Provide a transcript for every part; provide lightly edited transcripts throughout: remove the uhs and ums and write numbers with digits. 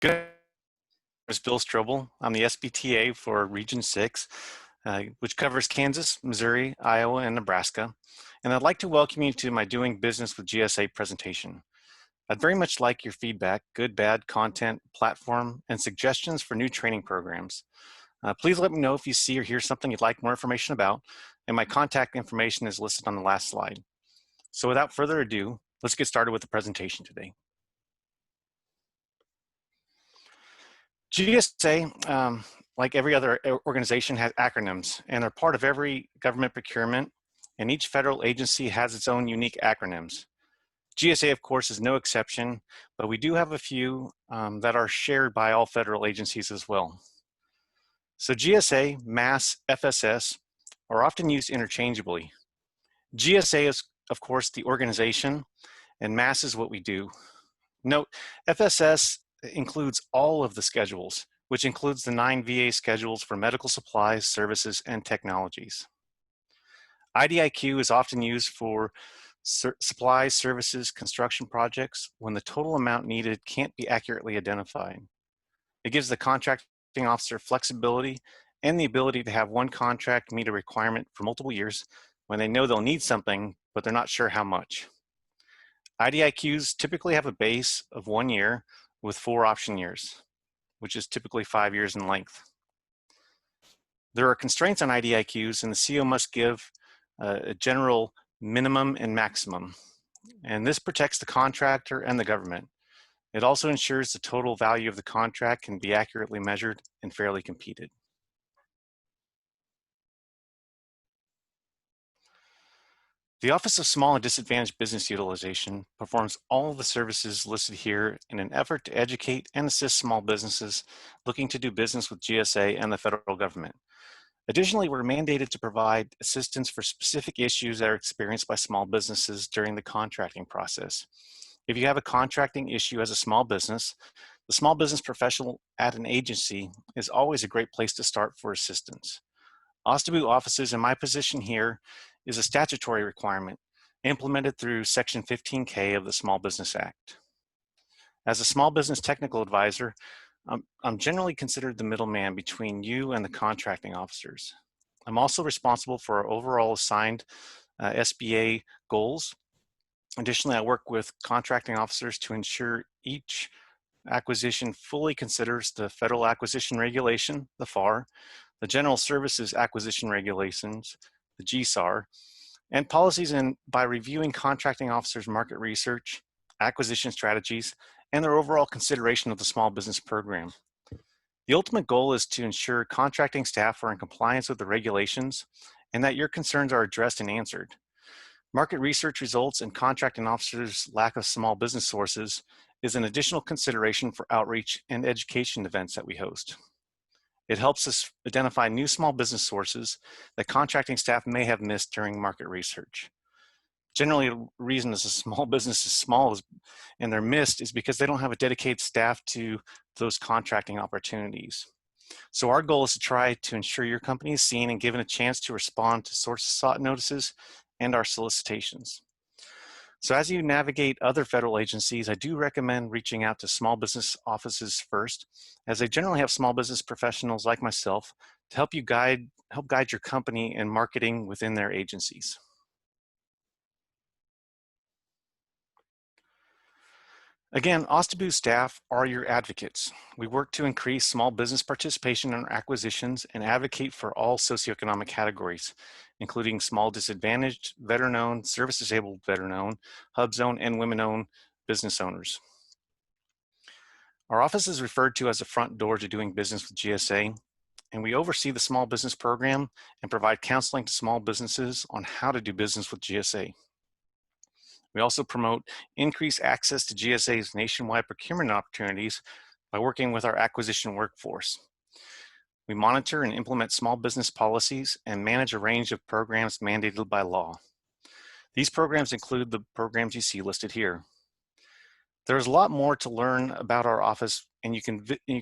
Good name is Bill Strobel. I'm the SBTA for Region 6, which covers Kansas, Missouri, Iowa, and Nebraska. And I'd like to welcome you to my Doing Business with GSA presentation. I'd very much like your feedback, good, bad, content, platform, and suggestions for new training programs. Please let me know if you see or hear something you'd like more information about, and my contact information is listed on the last slide. So without further ado, let's get started with the presentation today. GSA, like every other organization, has acronyms, and they're part of every government procurement, and each federal agency has its own unique acronyms. GSA, of course, is no exception, but we do have a few that are shared by all federal agencies as well. So GSA, MASS, FSS are often used interchangeably. GSA is, of course, the organization, and MASS is what we do. Note, FSS includes all of the schedules, which includes the 9 VA schedules for medical supplies, services, and technologies. IDIQ is often used for supplies, services, construction projects when the total amount needed can't be accurately identified. It gives the contracting officer flexibility and the ability to have one contract meet a requirement for multiple years when they know they'll need something, but they're not sure how much. IDIQs typically have a base of 1 year with 4 option years, which is typically 5 years in length. There are constraints on IDIQs, and the CO must give a general minimum and maximum. And this protects the contractor and the government. It also ensures the total value of the contract can be accurately measured and fairly competed. The Office of Small and Disadvantaged Business Utilization performs all of the services listed here in an effort to educate and assist small businesses looking to do business with GSA and the federal government. Additionally, we're mandated to provide assistance for specific issues that are experienced by small businesses during the contracting process. If you have a contracting issue as a small business, the small business professional at an agency is always a great place to start for assistance. OSBU offices, in my position here, is a statutory requirement implemented through Section 15K of the Small Business Act. As a small business technical advisor, I'm generally considered the middleman between you and the contracting officers. I'm also responsible for our overall assigned SBA goals. Additionally, I work with contracting officers to ensure each acquisition fully considers the Federal Acquisition Regulation, the FAR, the General Services Acquisition Regulations, the GSAR, and policies by reviewing contracting officers' market research, acquisition strategies, and their overall consideration of the small business program. The ultimate goal is to ensure contracting staff are in compliance with the regulations and that your concerns are addressed and answered. Market research results and contracting officers' lack of small business sources is an additional consideration for outreach and education events that we host. It helps us identify new small business sources that contracting staff may have missed during market research. Generally, the reason is a small business is small and they're missed is because they don't have a dedicated staff to those contracting opportunities. So our goal is to try to ensure your company is seen and given a chance to respond to sources sought notices and our solicitations. So as you navigate other federal agencies, I do recommend reaching out to small business offices first, as they generally have small business professionals like myself to help guide your company in marketing within their agencies. Again, OSBU staff are your advocates. We work to increase small business participation in our acquisitions and advocate for all socioeconomic categories, including small disadvantaged, veteran-owned, service-disabled veteran-owned, hubs-owned, and women-owned business owners. Our office is referred to as the front door to doing business with GSA, and we oversee the small business program and provide counseling to small businesses on how to do business with GSA. We also promote increased access to GSA's nationwide procurement opportunities by working with our acquisition workforce. We monitor and implement small business policies and manage a range of programs mandated by law. These programs include the programs you see listed here. There's a lot more to learn about our office, and you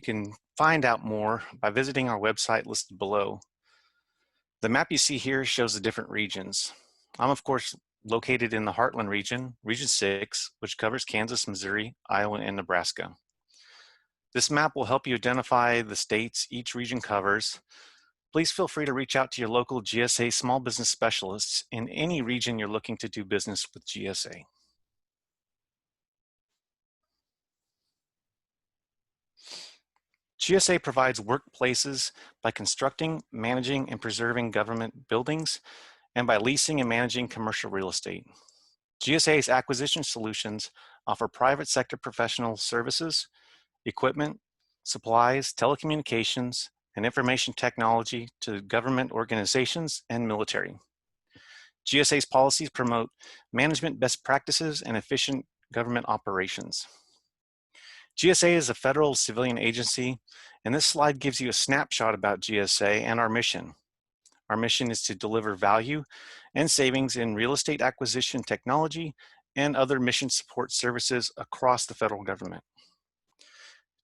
can find out more by visiting our website listed below. The map you see here shows the different regions. I'm, of course, located in the Heartland region, Region 6, which covers Kansas, Missouri, Iowa, and Nebraska. This map will help you identify the states each region covers. Please feel free to reach out to your local GSA small business specialists in any region you're looking to do business with GSA. GSA provides workplaces by constructing, managing, and preserving government buildings, and by leasing and managing commercial real estate. GSA's acquisition solutions offer private sector professional services, equipment, supplies, telecommunications, and information technology to government organizations and military. GSA's policies promote management best practices and efficient government operations. GSA is a federal civilian agency, and this slide gives you a snapshot about GSA and our mission. Our mission is to deliver value and savings in real estate acquisition technology and other mission support services across the federal government.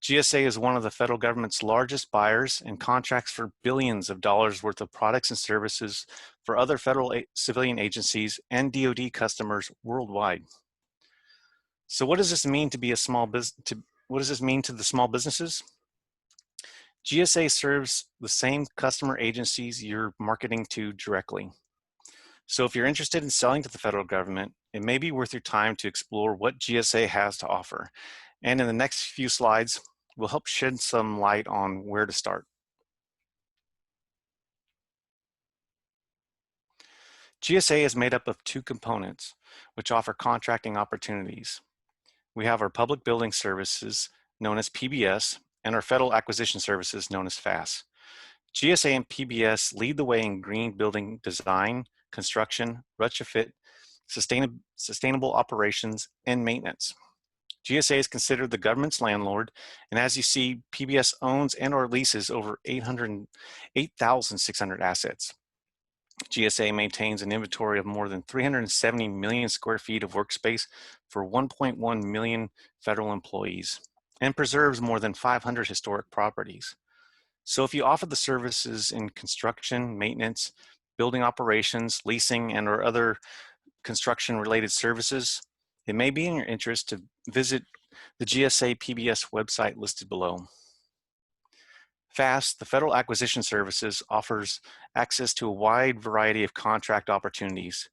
GSA is one of the federal government's largest buyers and contracts for billions of dollars worth of products and services for other federal civilian agencies and DoD customers worldwide. So what does this mean to be a small business? What does this mean to the small businesses? GSA serves the same customer agencies you're marketing to directly. So if you're interested in selling to the federal government, it may be worth your time to explore what GSA has to offer. And in the next few slides, we'll help shed some light on where to start. GSA is made up of two components, which offer contracting opportunities. We have our public building services, known as PBS, and our federal acquisition services, known as FAS. GSA and PBS lead the way in green building design, construction, retrofit, sustainable operations, and maintenance. GSA is considered the government's landlord, and as you see, PBS owns and or leases over 8,600 assets. GSA maintains an inventory of more than 370 million square feet of workspace for 1.1 million federal employees and preserves more than 500 historic properties. So if you offer the services in construction, maintenance, building operations, leasing, and or other construction related services, it may be in your interest to visit the GSA PBS website listed below. FAST, the Federal Acquisition Services, offers access to a wide variety of contract opportunities.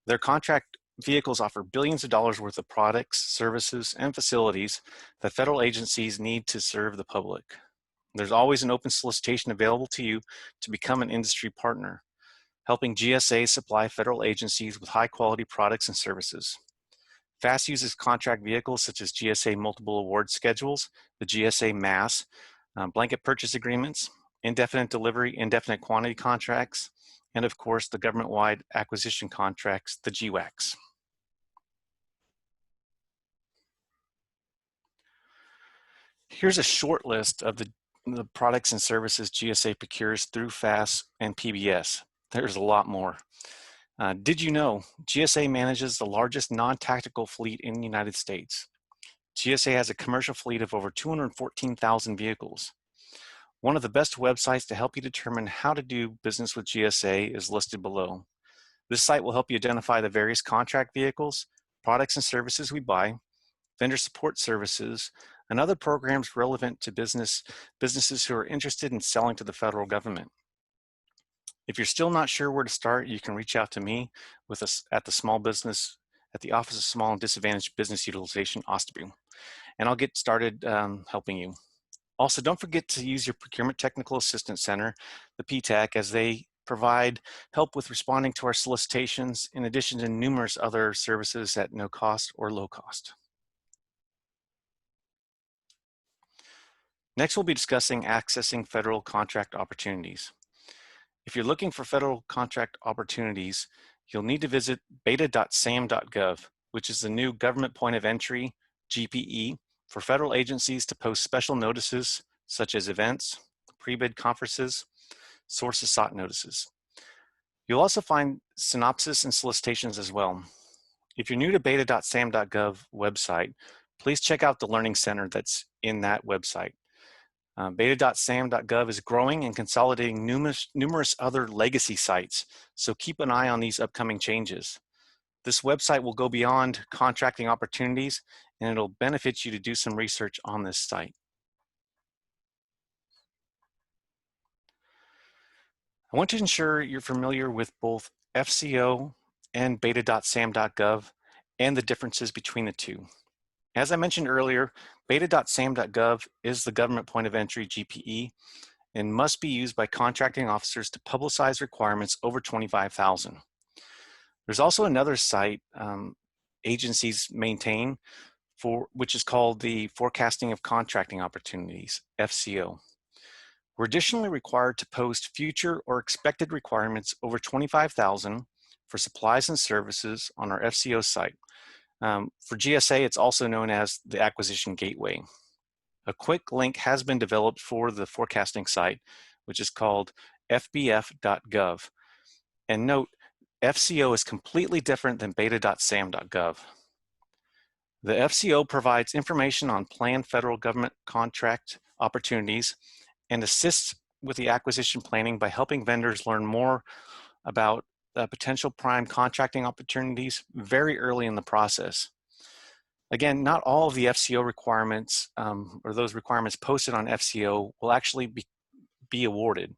Their contract vehicles offer billions of dollars worth of products, services, and facilities that federal agencies need to serve the public. There's always an open solicitation available to you to become an industry partner, helping GSA supply federal agencies with high quality products and services. FAST uses contract vehicles such as GSA multiple award schedules, the GSA MAS, blanket purchase agreements, indefinite delivery, indefinite quantity contracts, and of course the government-wide acquisition contracts, the GWACs. Here's a short list of the products and services GSA procures through FAS and PBS. There's a lot more. Did you know GSA manages the largest non-tactical fleet in the United States? GSA has a commercial fleet of over 214,000 vehicles. One of the best websites to help you determine how to do business with GSA is listed below. This site will help you identify the various contract vehicles, products and services we buy, vendor support services, and other programs relevant to businesses who are interested in selling to the federal government. If you're still not sure where to start, you can reach out to me at the Office of Small and Disadvantaged Business Utilization, OSBU, and I'll get started helping you. Also, don't forget to use your Procurement Technical Assistance Center, the PTAC, as they provide help with responding to our solicitations, in addition to numerous other services at no cost or low cost. Next, we'll be discussing accessing federal contract opportunities. If you're looking for federal contract opportunities, you'll need to visit beta.sam.gov, which is the new Government Point of Entry, GPE, for federal agencies to post special notices such as events, pre-bid conferences, sources sought notices. You'll also find synopsis and solicitations as well. If you're new to beta.sam.gov website, please check out the Learning Center that's in that website. Beta.sam.gov is growing and consolidating numerous other legacy sites, so keep an eye on these upcoming changes. This website will go beyond contracting opportunities, and it'll benefit you to do some research on this site. I want to ensure you're familiar with both FCO and beta.sam.gov and the differences between the two. As I mentioned earlier, beta.sam.gov is the government point of entry GPE and must be used by contracting officers to publicize requirements over 25,000. There's also another site agencies maintain which is called the Forecasting of Contracting Opportunities, FCO. We're additionally required to post future or expected requirements over 25,000 for supplies and services on our FCO site. For GSA, it's also known as the Acquisition Gateway. A quick link has been developed for the forecasting site, which is called fbf.gov. And note, FCO is completely different than beta.sam.gov. The FCO provides information on planned federal government contract opportunities and assists with the acquisition planning by helping vendors learn more about potential prime contracting opportunities very early in the process. Again, not all of the FCO requirements or those requirements posted on FCO will actually be awarded.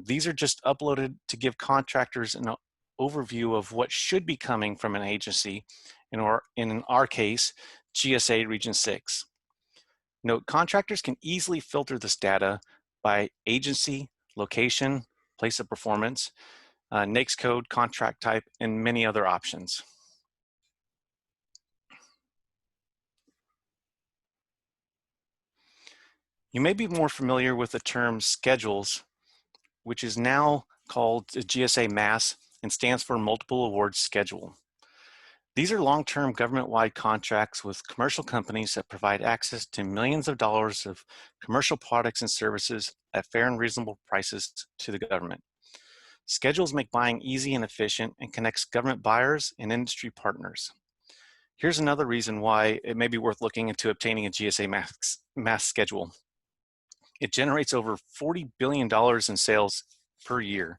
These are just uploaded to give contractors an overview of what should be coming from an agency, in our case, GSA Region 6. Note, contractors can easily filter this data by agency, location, place of performance, NAICS code, contract type, and many other options. You may be more familiar with the term schedules, which is now called the GSA MAS and stands for Multiple Awards Schedule. These are long-term government-wide contracts with commercial companies that provide access to millions of dollars of commercial products and services at fair and reasonable prices to the government. Schedules make buying easy and efficient and connects government buyers and industry partners. Here's another reason why it may be worth looking into obtaining a GSA MAS schedule. It generates over $40 billion in sales per year.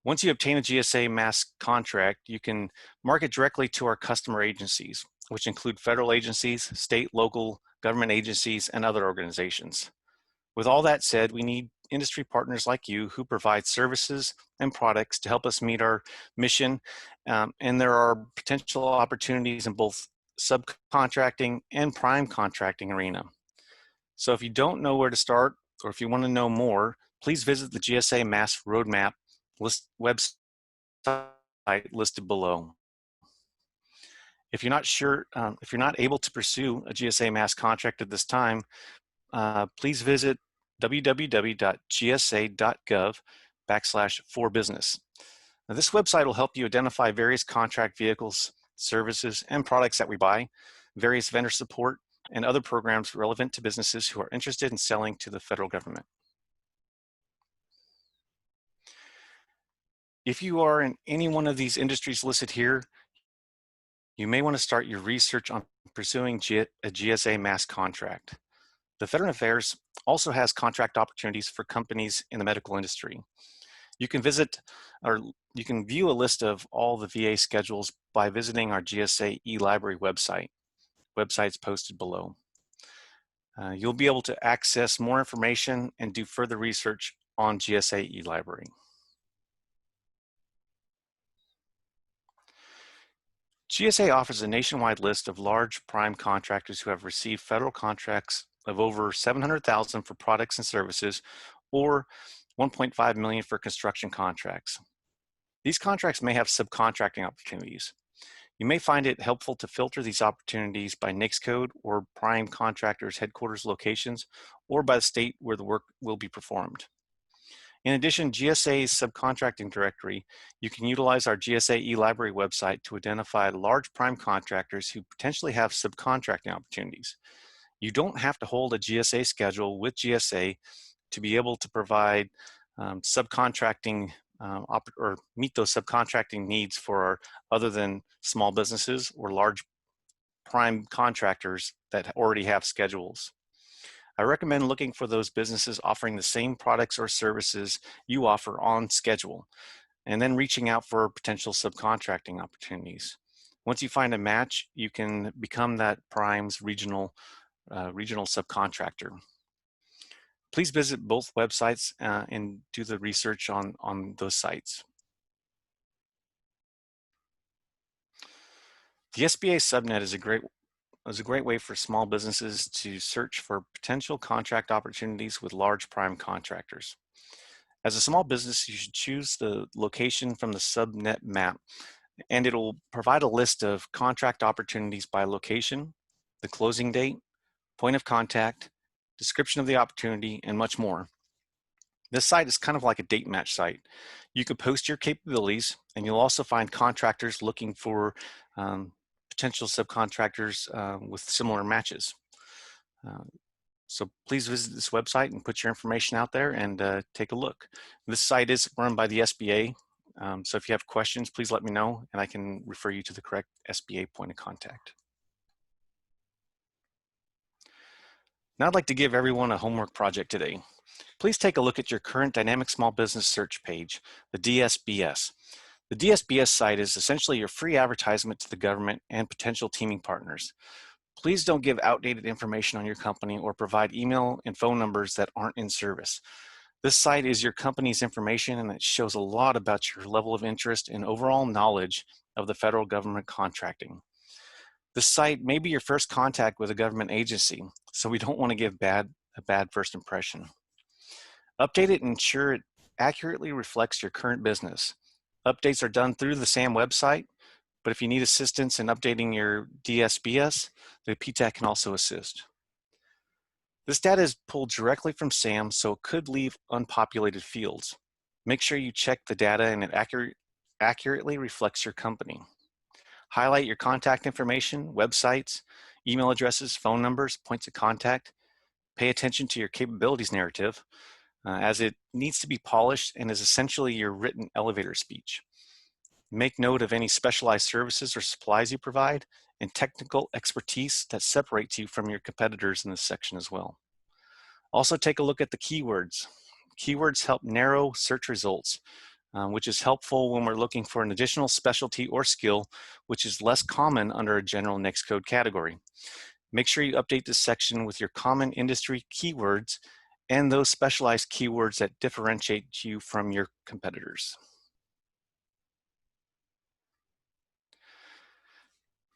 Once you obtain a GSA MAS contract, you can market directly to our customer agencies, which include federal agencies, state, local government agencies, and other organizations. With all that said, we need industry partners like you who provide services and products to help us meet our mission, and there are potential opportunities in both subcontracting and prime contracting arena. So if you don't know where to start, or if you want to know more, please visit the GSA MAS Roadmap website listed below. If you're not sure, if you're not able to pursue a GSA MAS contract at this time, please visit www.gsa.gov/forbusiness. Now, this website will help you identify various contract vehicles, services, and products that we buy, various vendor support, and other programs relevant to businesses who are interested in selling to the federal government. If you are in any one of these industries listed here, you may want to start your research on pursuing a GSA MAS contract. The Veteran Affairs also has contract opportunities for companies in the medical industry. You can visit, or you can view a list of all the VA schedules by visiting our GSA e-library website. Website's posted below. You'll be able to access more information and do further research on GSA e-library. GSA offers a nationwide list of large prime contractors who have received federal contracts of over $700,000 for products and services, or $1.5 million for construction contracts. These contracts may have subcontracting opportunities. You may find it helpful to filter these opportunities by NAICS code or prime contractors' headquarters locations, or by the state where the work will be performed. In addition, GSA's subcontracting directory, you can utilize our GSA e-library website to identify large prime contractors who potentially have subcontracting opportunities. You don't have to hold a GSA schedule with GSA to be able to provide subcontracting or meet those subcontracting needs for other than small businesses or large prime contractors that already have schedules. I recommend looking for those businesses offering the same products or services you offer on schedule, and then reaching out for potential subcontracting opportunities. Once you find a match, you can become that prime's regional subcontractor. Please visit both websites and do the research on those sites. The SBA subnet is a great way for small businesses to search for potential contract opportunities with large prime contractors. As a small business, you should choose the location from the subnet map, and it'll provide a list of contract opportunities by location, the closing date, point of contact, description of the opportunity, and much more. This site is kind of like a date match site. You could post your capabilities, and you'll also find contractors looking for potential subcontractors with similar matches. So please visit this website and put your information out there and take a look. This site is run by the SBA, so if you have questions, please let me know and I can refer you to the correct SBA point of contact. Now I'd like to give everyone a homework project today. Please take a look at your current Dynamic Small Business Search page, the DSBS. The DSBS site is essentially your free advertisement to the government and potential teaming partners. Please don't give outdated information on your company or provide email and phone numbers that aren't in service. This site is your company's information and it shows a lot about your level of interest and overall knowledge of the federal government contracting. This site may be your first contact with a government agency, so we don't want to give a bad first impression. Update it and ensure it accurately reflects your current business. Updates are done through the SAM website, but if you need assistance in updating your DSBS, the PTAC can also assist. This data is pulled directly from SAM, so it could leave unpopulated fields. Make sure you check the data and it accurately reflects your company. Highlight your contact information, websites, email addresses, phone numbers, points of contact. Pay attention to your capabilities narrative, as it needs to be polished and is essentially your written elevator speech. Make note of any specialized services or supplies you provide and technical expertise that separates you from your competitors in this section as well. Also take a look at the keywords. Keywords help narrow search results, which is helpful when we're looking for an additional specialty or skill, which is less common under a general NAICS code category. Make sure you update this section with your common industry keywords and those specialized keywords that differentiate you from your competitors.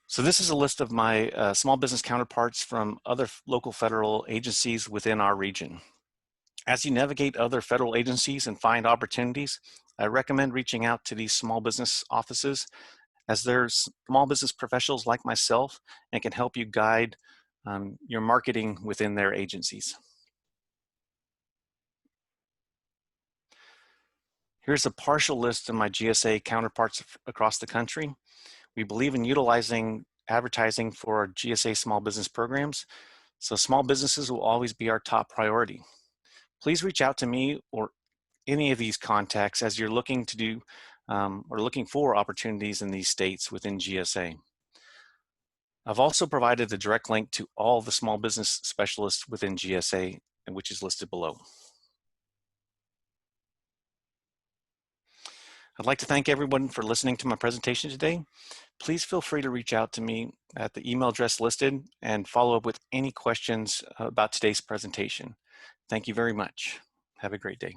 So this is a list of my small business counterparts from other local federal agencies within our region. As you navigate other federal agencies and find opportunities, I recommend reaching out to these small business offices, as they're small business professionals like myself and can help you guide your marketing within their agencies. Here's a partial list of my GSA counterparts across the country. We believe in utilizing advertising for our GSA small business programs, so small businesses will always be our top priority. Please reach out to me or any of these contacts as you're looking to do or looking for opportunities in these states within GSA. I've also provided a direct link to all the small business specialists within GSA, which is listed below. I'd like to thank everyone for listening to my presentation today. Please feel free to reach out to me at the email address listed and follow up with any questions about today's presentation. Thank you very much. Have a great day.